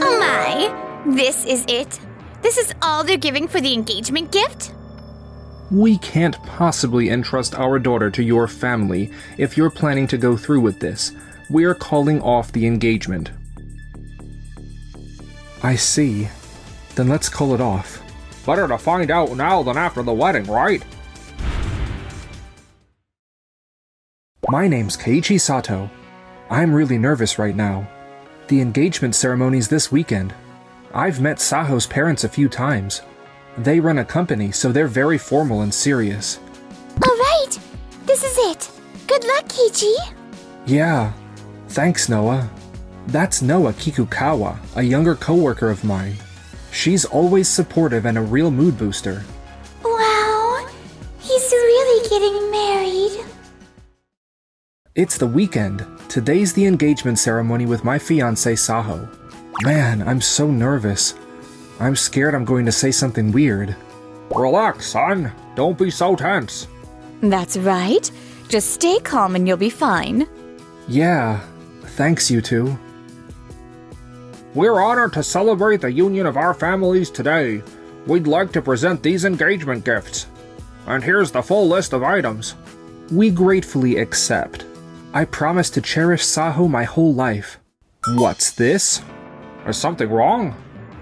Oh my! This is it? This is all they're giving for the engagement gift? We can't possibly entrust our daughter to your family if you're planning to go through with this. We're calling off the engagement. I see. Then let's call it off. Better to find out now than after the wedding, right? My name's Keiichi Sato. I'm really nervous right now. The engagement ceremony's this weekend. I've met Saho's parents a few times. They run a company, so they're very formal and serious. Alright, this is it. Good luck, Keiichi. Yeah, thanks, Noah. That's Noah Kikukawa, a younger coworker of mine. She's always supportive and a real mood booster. Wow, he's really getting married. It's the weekend. Today's the engagement ceremony with my fiancée Saho. Man, I'm so nervous. I'm scared I'm going to say something weird. Relax, son. Don't be so tense. That's right. Just stay calm and you'll be fine. Yeah, thanks you two. We're honored to celebrate the union of our families today. We'd like to present these engagement gifts. And here's the full list of items. We gratefully accept. I promise to cherish Saho my whole life. What's this? Is something wrong?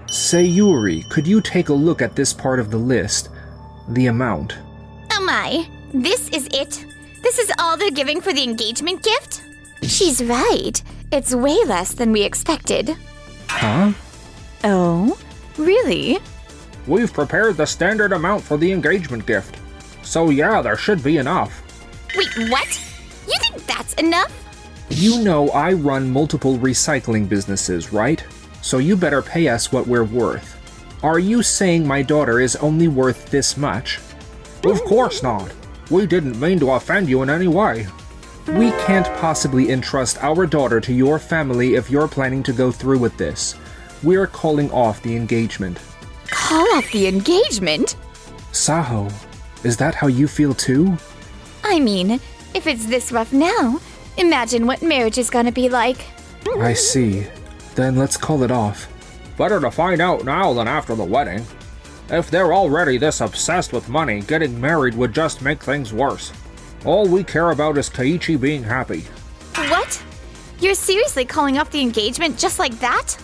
Sayuri, could you take a look at this part of the list? The amount. Oh my, this is it? This is all they're giving for the engagement gift? She's right. It's way less than we expected. Huh? Oh, really? We've prepared the standard amount for the engagement gift. So yeah, there should be enough. Wait, what? You think that's enough? You know I run multiple recycling businesses, right? So you better pay us what we're worth. Are you saying my daughter is only worth this much? Of course not. We didn't mean to offend you in any way. We can't possibly entrust our daughter to your family if you're planning to go through with this. We're calling off the engagement. Call off the engagement? Saho, is that how you feel too? I mean, if it's this rough now, imagine what marriage is gonna be like. I see. Then let's call it off. Better to find out now than after the wedding. If they're already this obsessed with money, getting married would just make things worse. All we care about is Keiichi being happy. What? You're seriously calling off the engagement just like that?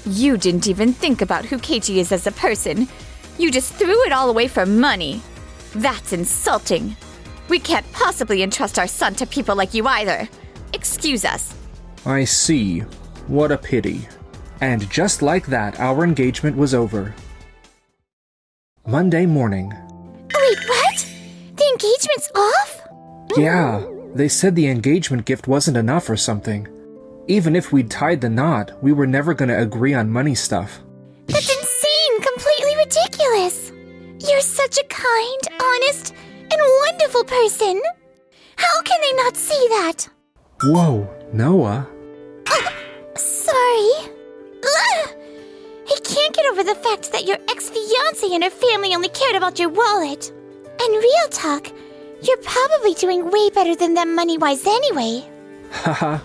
You didn't even think about who Keiichi is as a person. You just threw it all away for money. That's insulting. We can't possibly entrust our son to people like you either. Excuse us. I see. What a pity. And just like that, our engagement was over. Monday morning. Wait, what? The engagement's off? Yeah, they said the engagement gift wasn't enough or something. Even if we'd tied the knot, we were never gonna agree on money stuff. That's insane! Completely ridiculous! You're such a kind, honest, and wonderful person! How can they not see that? Whoa, Noah. Sorry. Ugh! I can't get over the fact that your ex-fiancée and her family only cared about your wallet. And real talk, you're probably doing way better than them money-wise anyway. Haha.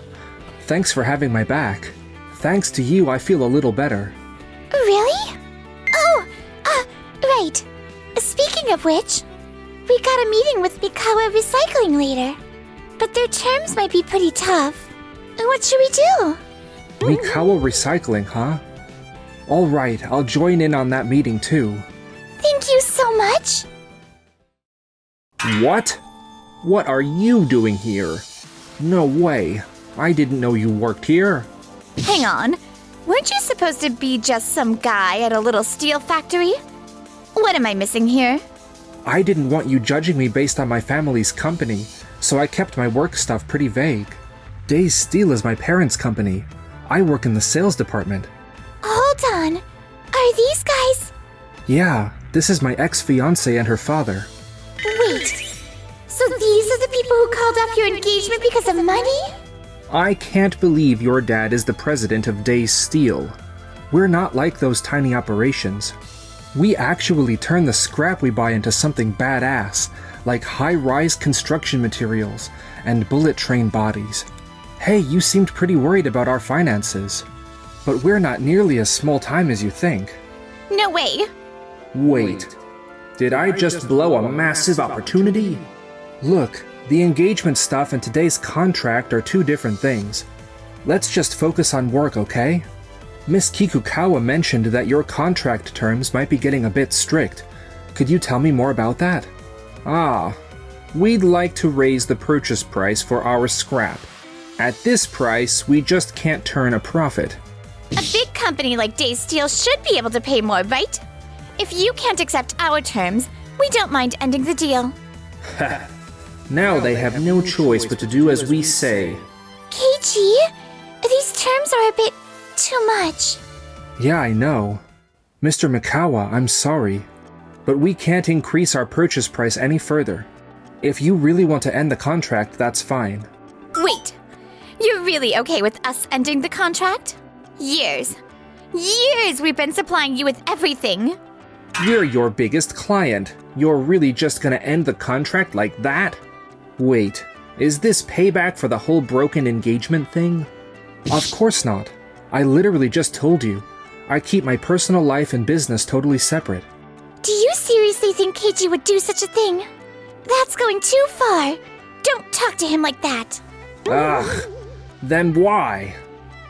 Thanks for having my back. Thanks to you, I feel a little better. Really? Oh, right. Speaking of which, we got a meeting with Mikawa Recycling later. But their terms might be pretty tough. What should we do? Mikawa Recycling, huh? Alright, I'll join in on that meeting too. Thank you so much. What? What are you doing here? No way. I didn't know you worked here. Hang on. Weren't you supposed to be just some guy at a little steel factory? What am I missing here? I didn't want you judging me based on my family's company, so I kept my work stuff pretty vague. Days Steel is my parents' company. I work in the sales department. Hold on. Are these guys... Yeah, this is my ex-fiancée and her father. Wait. So these are the people who called off your engagement because of money? I can't believe your dad is the president of Days Steel. We're not like those tiny operations. We actually turn the scrap we buy into something badass, like high-rise construction materials and bullet train bodies. Hey, you seemed pretty worried about our finances. But we're not nearly as small time as you think. No way. Wait, did I just blow a massive opportunity? Look, the engagement stuff and today's contract are two different things. Let's just focus on work, okay? Miss Kikukawa mentioned that your contract terms might be getting a bit strict. Could you tell me more about that? We'd like to raise the purchase price for our scrap. At this price, we just can't turn a profit. A big company like Day Steel should be able to pay more, right? If you can't accept our terms, we don't mind ending the deal. Now they have no choice but to do as we say. Keiichi, these terms are a bit too much. Yeah, I know. Mr. Mikawa, I'm sorry. But we can't increase our purchase price any further. If you really want to end the contract, that's fine. Wait, you're really okay with us ending the contract? Years we've been supplying you with everything. We're your biggest client. You're really just gonna end the contract like that? Wait, is this payback for the whole broken engagement thing? Of course not. I literally just told you. I keep my personal life and business totally separate. Do you seriously think Keiichi would do such a thing? That's going too far. Don't talk to him like that. Ugh, then why?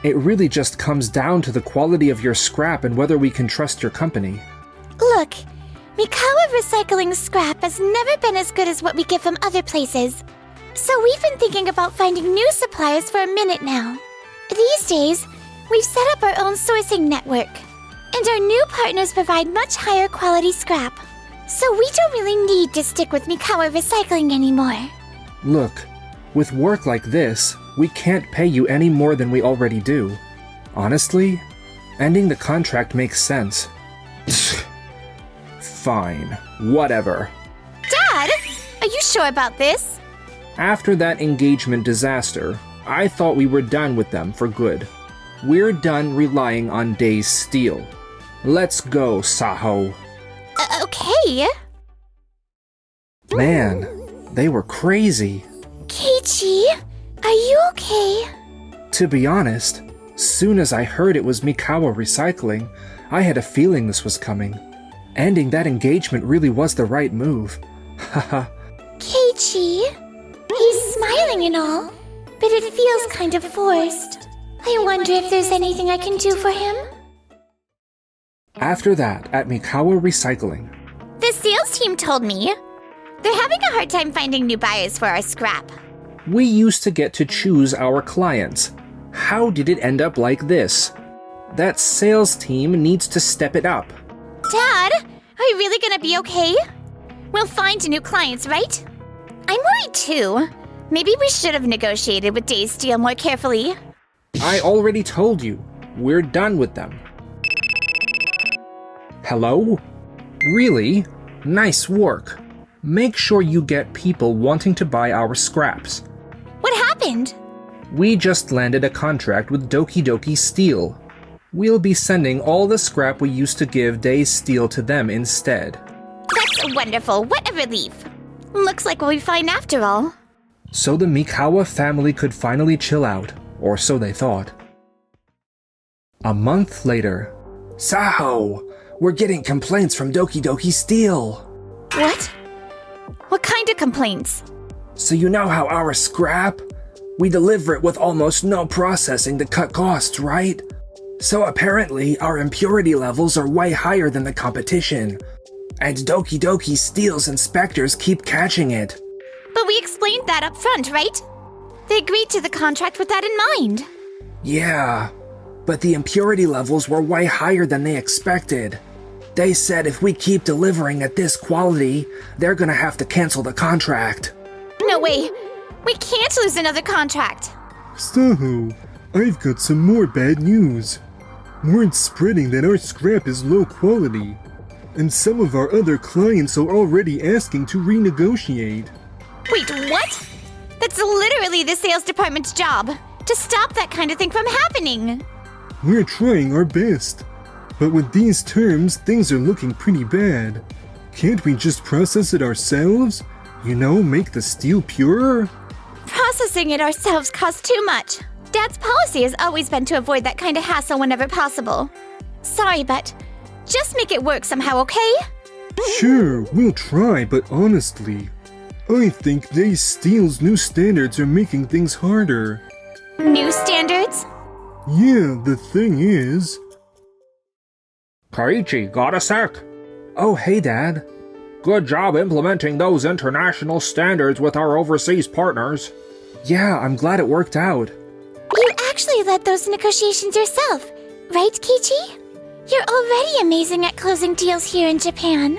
It really just comes down to the quality of your scrap and whether we can trust your company. Look, Mikawa Recycling's scrap has never been as good as what we get from other places. So we've been thinking about finding new suppliers for a minute now. These days, we've set up our own sourcing network. And our new partners provide much higher quality scrap. So we don't really need to stick with Mikawa Recycling anymore. Look, with work like this, we can't pay you any more than we already do. Honestly, ending the contract makes sense. Fine, whatever. Dad, are you sure about this? After that engagement disaster, I thought we were done with them for good. We're done relying on Day Steel. Let's go, Saho. Okay. Man, they were crazy. Keiichi, are you okay? To be honest, soon as I heard it was Mikawa Recycling, I had a feeling this was coming. Ending that engagement really was the right move. Haha. Keiichi, he's smiling and all, but it feels kind of forced. I wonder if there's anything I can do for him? After that, at Mikawa Recycling. The sales team told me they're having a hard time finding new buyers for our scrap. We used to get to choose our clients. How did it end up like this? That sales team needs to step it up. Dad, are you really gonna be okay? We'll find new clients, right? I'm worried too. Maybe we should have negotiated with Day Steel more carefully. I already told you, we're done with them. Hello? Really? Nice work. Make sure you get people wanting to buy our scraps. What happened? We just landed a contract with Doki Doki Steel. We'll be sending all the scrap we used to give Day Steel to them instead. That's wonderful. What a relief. Looks like we'll be fine after all. So the Mikawa family could finally chill out, or so they thought. A month later. Saho! We're getting complaints from Doki Doki Steel. What? What kind of complaints? So you know how our scrap? We deliver it with almost no processing to cut costs, right? So apparently our impurity levels are way higher than the competition. And Doki Doki Steel's inspectors keep catching it. But we explained that up front, right? They agreed to the contract with that in mind. Yeah, but the impurity levels were way higher than they expected. They said if we keep delivering at this quality, they're gonna have to cancel the contract. No way! We can't lose another contract! Saho, I've got some more bad news. Word's spreading that our scrap is low quality, and some of our other clients are already asking to renegotiate. Wait, what? That's literally the sales department's job, to stop that kind of thing from happening! We're trying our best, but with these terms, things are looking pretty bad. Can't we just process it ourselves? You know, make the steel purer? Processing it ourselves costs too much. Dad's policy has always been to avoid that kind of hassle whenever possible. Sorry, but just make it work somehow, okay? Sure, we'll try, but honestly, I think Days Steel's new standards are making things harder. New standards? Yeah, the thing is... Keiichi, got a sec? Oh, hey, Dad. Good job implementing those international standards with our overseas partners. Yeah, I'm glad it worked out. You actually led those negotiations yourself, right, Keiichi? You're already amazing at closing deals here in Japan.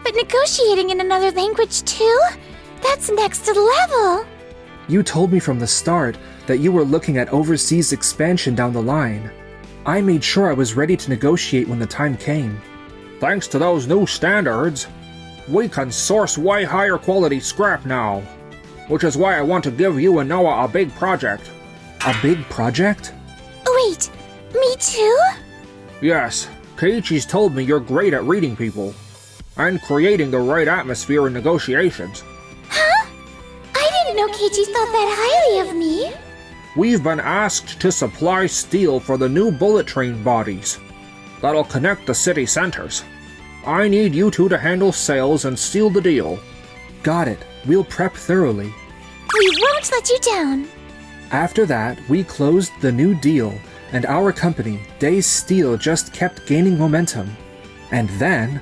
But negotiating in another language too? That's next level! You told me from the start that you were looking at overseas expansion down the line. I made sure I was ready to negotiate when the time came. Thanks to those new standards, we can source way higher quality scrap now. Which is why I want to give you and Noah a big project. A big project? Wait, me too? Yes, Keiichi's told me you're great at reading people and creating the right atmosphere in negotiations. Huh? I didn't know Keiichi thought that highly of me. We've been asked to supply steel for the new bullet train bodies that'll connect the city centers. I need you two to handle sales and seal the deal. Got it. We'll prep thoroughly. We won't let you down. After that, we closed the new deal, and our company, Days Steel, just kept gaining momentum. And then...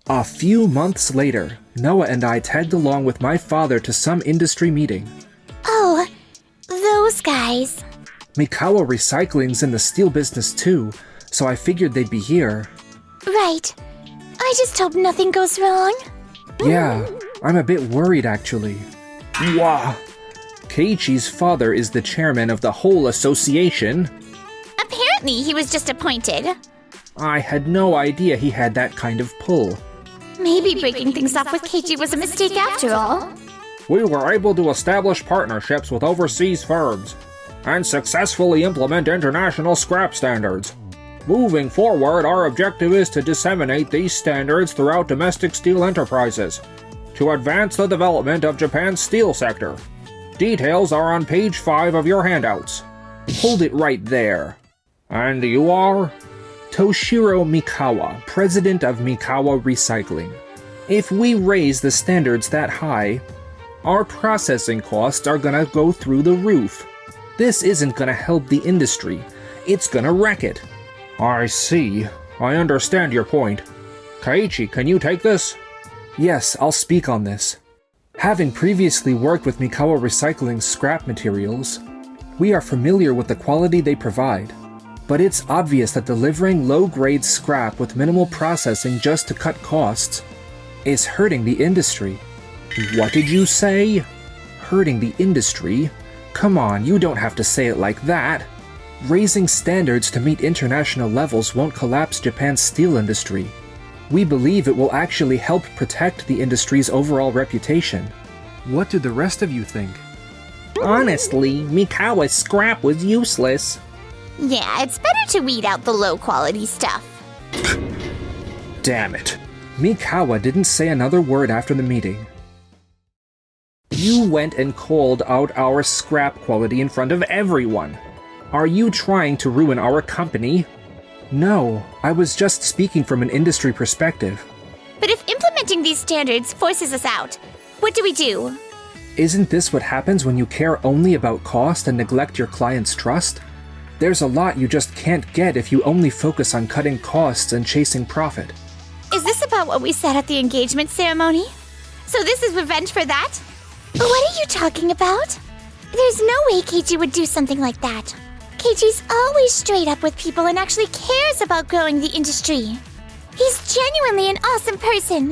A few months later, Noah and I tagged along with my father to some industry meeting. Oh, those guys. Mikawa Recycling's in the steel business too, so I figured they'd be here. Right. I just hope nothing goes wrong. Yeah, I'm a bit worried actually. Wah! Keiichi's father is the chairman of the whole association. Apparently, he was just appointed. I had no idea he had that kind of pull. Maybe breaking things off with Keiichi was a mistake after all. We were able to establish partnerships with overseas firms and successfully implement international scrap standards. Moving forward, our objective is to disseminate these standards throughout domestic steel enterprises to advance the development of Japan's steel sector. Details are on page 5 of your handouts. Hold it right there. And you are? Toshiro Mikawa, president of Mikawa Recycling. If we raise the standards that high, our processing costs are gonna go through the roof. This isn't gonna help the industry, it's gonna wreck it. I see. I understand your point. Keiichi, can you take this? Yes, I'll speak on this. Having previously worked with Mikawa Recycling's scrap materials, we are familiar with the quality they provide. But it's obvious that delivering low-grade scrap with minimal processing just to cut costs is hurting the industry. What did you say? Hurting the industry? Come on, you don't have to say it like that. Raising standards to meet international levels won't collapse Japan's steel industry. We believe it will actually help protect the industry's overall reputation. What did the rest of you think? Honestly, Mikawa's scrap was useless. Yeah, it's better to weed out the low-quality stuff. Damn it. Mikawa didn't say another word after the meeting. You went and called out our scrap quality in front of everyone. Are you trying to ruin our company? No, I was just speaking from an industry perspective. But if implementing these standards forces us out, what do we do? Isn't this what happens when you care only about cost and neglect your client's trust? There's a lot you just can't get if you only focus on cutting costs and chasing profit. Is this about what we said at the engagement ceremony? So this is revenge for that? What are you talking about? There's no way Keiichi would do something like that. Keiichi's always straight up with people and actually cares about growing the industry. He's genuinely an awesome person.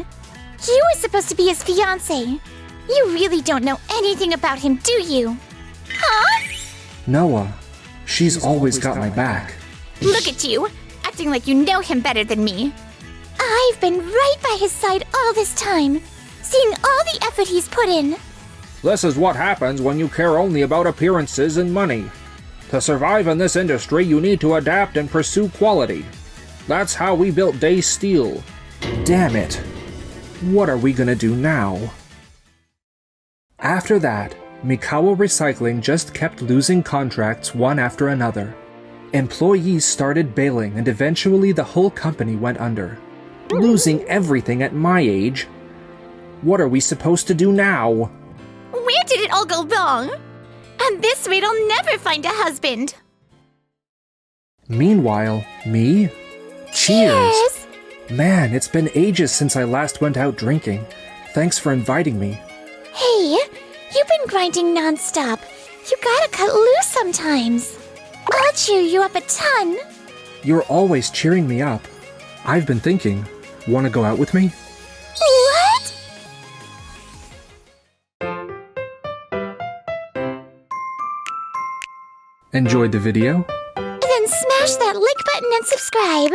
You were supposed to be his fiancée. You really don't know anything about him, do you? Huh? Noah, she's always got my back. Look at you, acting like you know him better than me. I've been right by his side all this time, seeing all the effort he's put in. This is what happens when you care only about appearances and money. To survive in this industry, you need to adapt and pursue quality. That's how we built Days Steel. Damn it. What are we gonna do now? After that, Mikawa Recycling just kept losing contracts one after another. Employees started bailing and eventually the whole company went under. Losing everything at my age? What are we supposed to do now? Where did it all go wrong? At this rate, I'll never find a husband. Meanwhile, me? Cheers! Man, it's been ages since I last went out drinking. Thanks for inviting me. Hey, you've been grinding non-stop. You gotta cut loose sometimes. I'll cheer you up a ton. You're always cheering me up. I've been thinking, wanna go out with me? What? Enjoyed the video? Then smash that like button and subscribe.